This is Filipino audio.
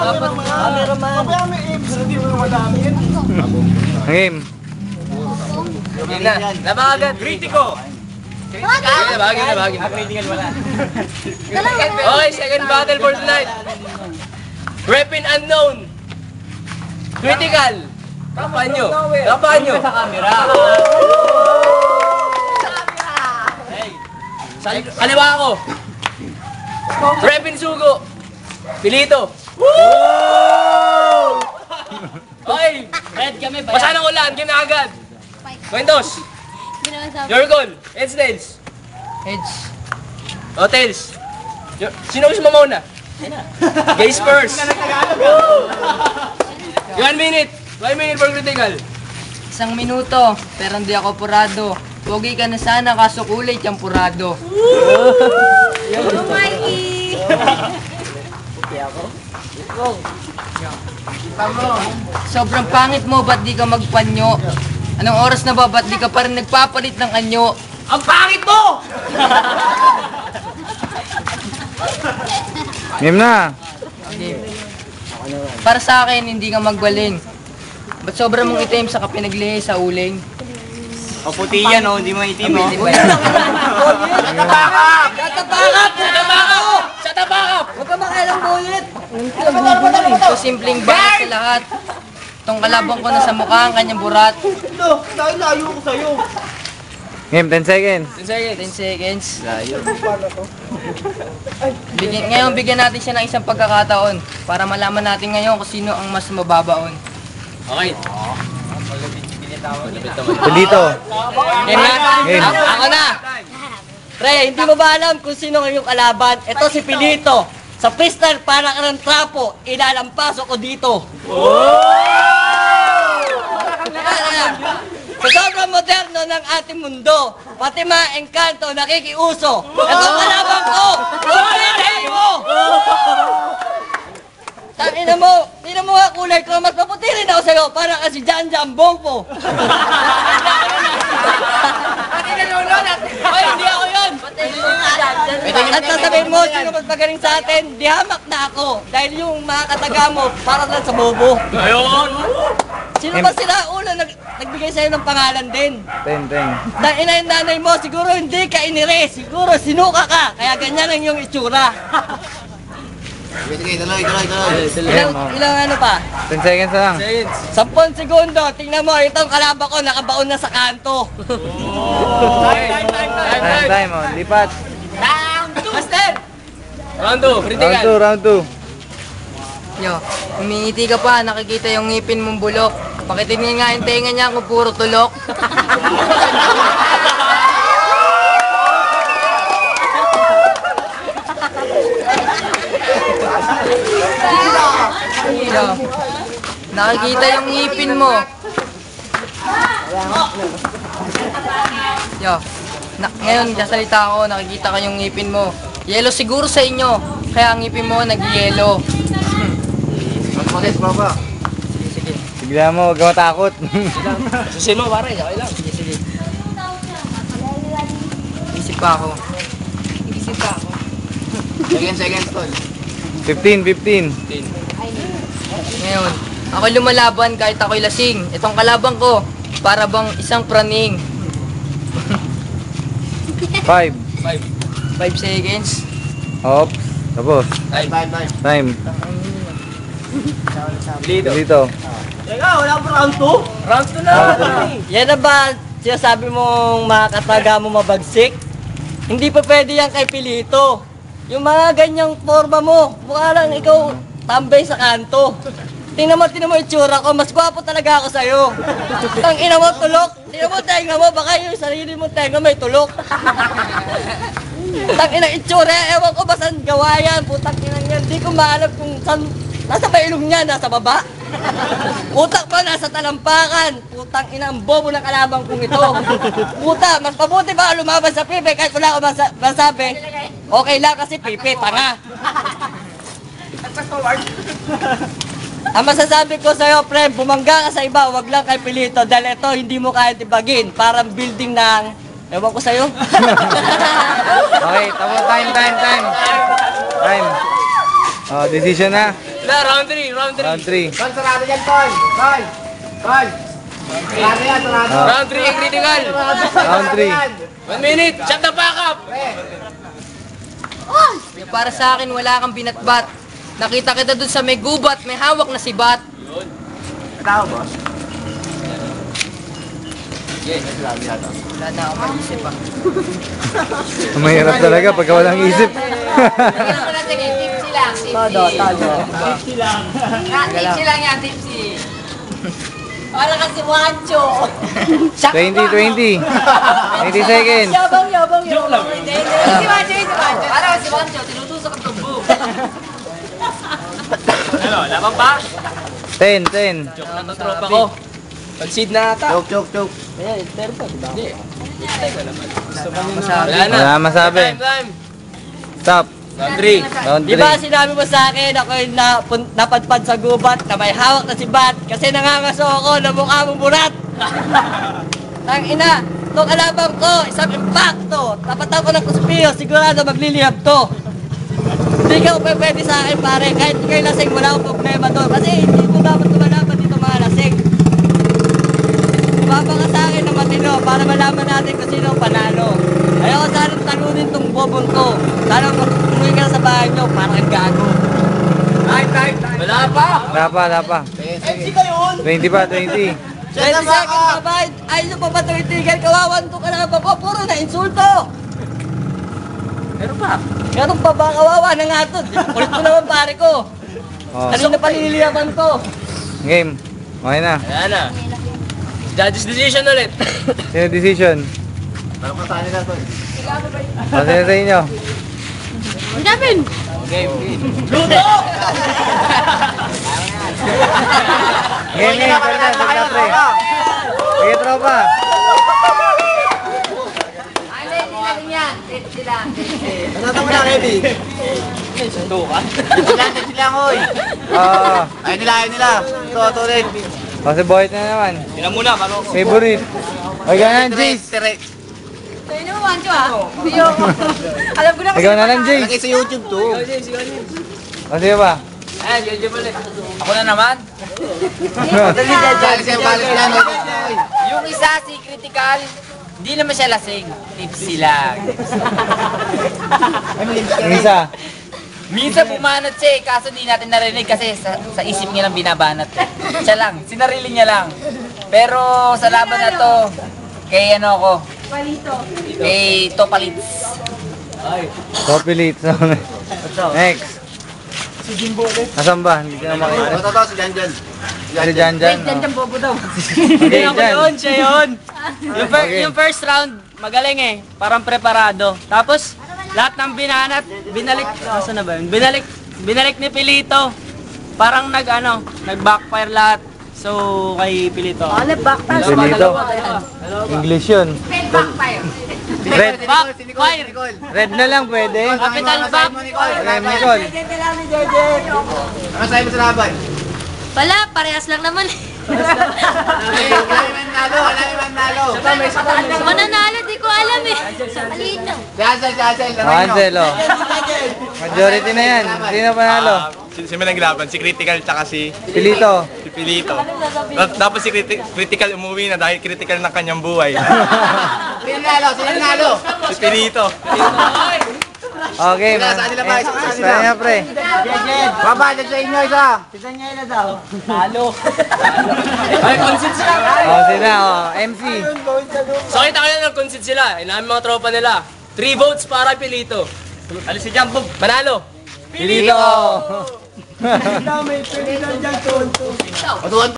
Cameraman. Kaya may apes, hindi mo madami yan. Game. Game na. Labang agad. Kritiko. Nabagin. Critical wala. Okay, second battle for tonight. Weapon unknown. Critical. Tapan nyo. Sa camera. Kaliwa ako. Weapon sugo. Pilito. Okay. Red kami ba? Basa ng ulan. Game na agad. Kwentos. Your goal. Heads, tails. Heads. O, tails. Sino gusto mo mauna? Gays first. 1 minute. 1 minute for critical. 1 minuto, pero hindi ako purado. Pogi ka na sana, kaso kulay champurado. Mikey! Sobrang pangit mo, ba't di ka magpanyo? Anong oras na ba, ba't di ka pa rin nagpapalit ng anyo? Ang pangit mo! Game na. Okay. Para sa akin, hindi ka magbaling. Ba't sobrang mong itim sa kapinaglihi sa uling? O puti yan o, hindi mo itim o. Sa tabakap! Huwag ka makailang bulit! Ito simpleng bakit sa lahat. Itong kalabang ko na sa mukha ang kanyang burat. Ito, dahil layo ko sa'yo. Game, 10 seconds. 10 seconds. 10 seconds. Ngayon, bigyan natin siya ng isang pagkakataon para malaman natin ngayon kung sino ang mas mababaon. Okay. Dito. Game na? Game. Ako na! Pre, hindi mo ba alam kung sino ang iyong kalaban? Ito si Pilito. Sa pistol, para ka ng trapo, ilalampaso ko dito. Sa sobrang moderno ng ating mundo, pati mga engkanto nakikiuso. Ito ang kalaban ko! Ulitin mo! Tangina mo, tingnan mo nga kulay ko, mas maputi rin ako sa'yo, para kasi Jan Bongpo. Hoy, hindi ako yun! At sasabihin mo, sino mas magaling sa atin, di hamak na ako. Dahil yung mga kataga mo, para lang sa bobo. Ayun! Sino ba sila ulo nagbigay sa'yo ng pangalan din? 10. Dahil yung nanay mo, siguro hindi ka inire, siguro sinuka ka, kaya ganyan ang iyong itsura. Ilang ano pa? 10 seconds na lang. 10 segundo, tingnan mo, itong kalaban ko nakabaon na sa kanto. Time, oh. Lipat. Master! Round 2, critical. Round 2. Yo, umingiti ka pa, nakikita yung ngipin mong bulok. Pakitingin nga yung tenga niya kung puro tulok. Yo, nakikita yung ngipin mo. Yo, ngayon kasalita ako, nakikita ko yung ngipin mo. Yelo siguro sa inyo, kaya ang ngipin mo nag-yelo. Sige. Bigla mo, huwag ka matakot. Susin mo, pare. Okay lang. Sige. Isip pa ako. Seconds, tol. 15. Ngayon, ako lumalaban kahit ako'y lasing. Itong kalabang ko, para bang isang praning. 5. 5 seconds. Ops. Tapos. Time. Dito. Teka, wala pa round 2? Round 2 na. Yan na ba sinasabi mong mga kataga mo mabagsik? Hindi pa pwede yan kay Pilito. Yung mga ganyang forma mo, mukha lang ikaw tambay sa kanto. Tingnan mo itsura ko, mas gwapo talaga ako sa'yo. Tangina mo, tulok. Tingnan mo, tenga mo, baka yung sarili mo tenga may tulok. Tangina itsura, ewan ko ba saan gawa yan, putang inang yan. Di ko maalam kung saan, nasa ba ilong niya, nasa baba? Utak ba, nasa talampakan. Putang inang bobo ng kalabang kong ito. Puta, mas mabuti ba lumaban sa pipe kahit wala ko masabi. Okay lang kasi pipe, tanga. Ang masasabi ko sa'yo, pre, bumangga ka sa iba, wag lang kay Pilito. Dahil ito, hindi mo kaya tibagin. Parang building ng... Ewan ko sa'yo. Okay, tapos time. Oh, decision na. round 3, round 3. Round 3. Tol, sarado yan, Tol. Tol. Tol. Sarado yan, sarado. Round 3 ang critical. Round 3. 1 minute, shut the fuck up. Para sa akin, wala kang binatbat. Nakita kita dun sa may gubat, may hawak na si Bat. Tao, boss. Wala na akong maisip ah. Mahirap talaga pagka walang isip. Tingnan ko natin yung tipsy lang. Tipsy lang yan, tipsy. Para kasi wancho. 20, 20. 20 seconds. Yabang. Joke lang. Hindi. Si wancho. Para kasi wancho, tinutusok ang tubo. Ano, laban pa? 10, 10. Joke lang ng tropa ko. Concede na ata. Choke. Hindi. Masabi. Wala na. Wala masabi. Time. Stop. Round 3. Round Di ba 3. sinabi mo sa akin ako yung napadpad sa gubat na may hawak na si Bat kasi nangangaso ako na mukha mong burat. Ang ina, itong kalabang ko, isang impacto. Tapat ako ng kuspiyo, sigurado maglilihab to. Hindi ka pwede sa akin pare, kahit ikay lasing wala akong problema doon. Kasi hindi mo dapat lumalaban dito mga lasing. Tumama ka sa akin na matino para malaman natin kung sino ang panalo. Ayaw ko sanang talunin tong bobong to. Sana umuwi ka na sa bahay nyo, parang ang gago. Wala pa. Wala pa. 20 pa, 20. 20 seconds na ba? Ayaw nyo pa ba ito itigil? Kawawan to ka na ba ko? Puro na insulto. Meron pa ba? Kawawa na nga to. Kulit mo naman pare ko. Oh. Kanina pa nililiyaman to. Game. Okay na. Wala na. Judge's decision ulit. Sino decision? Parang kasali na, Tol. Pasensya sa inyo. Gavin! Game. Sige pre. Sige tropa. Hindi yan. Tipsy lang. Ano mo na, Kevin? Lang, oy. Ayun nila. Ito rin. Kasi boyet na naman. Sila muna, malo ko. Favorite. Ay ganyan, Jace. Sa'yo naman, wancho ah. Hindi yung... Alam ko na kasi... Ikaw na lang, Jace. Lagay sa YouTube to. O sige ba? Ayan, judge ulit. Ako na naman. Balis yan. Yung isa, si Critical, hindi naman siya lasing. Tipsy lang. Yung isa. Minsan bumanat siya eh, kaso di natin narinig kasi sa isip niya lang binabanat eh. Siya lang, sinarili niya lang. Pero sa laban na to, kay ano ako? Kay Topalits. Topilit. Next. Asan ba? Hindi ko na makita. Ito, si Janjan. Si Janjan. Diyan bobo daw. Okay, Jan. Siya yun. Okay. Yung first round, magaling eh. Parang preparado. Tapos, lahat ng binalik, asa na ba yun? Binalik ni Pilito. Parang nag-backfire lahat. So, kay Pilito. Pilito. English yun. Red. Backfire! Red na lang pwede. Capital back! Okay, Nicole. Ano sa'yo mo sa laban? Wala, parehas lang naman. Wala naman nalo. Mananalo, di ko alam eh. Malinaw. Si Hansel. Ansel, oh. Majority na yan. Sino panalo? Si may naglaban, si Critical tsaka si Pilito. Pilito. Tapos si Critical umuwi na dahil critical ng kanyang buhay. Sino nalo? Si Pilito. Okay, man. Saan nila ba? Saan niya, pre? Baba, dyan sa inyo isa. Ay, concede sila. Oh, sila, oh. MC. So kita kayo nag-concede sila. Inamin mga tropa nila. 3 votes para Pilito. Alis si Jambog. Manalo. Pilito. Matuwan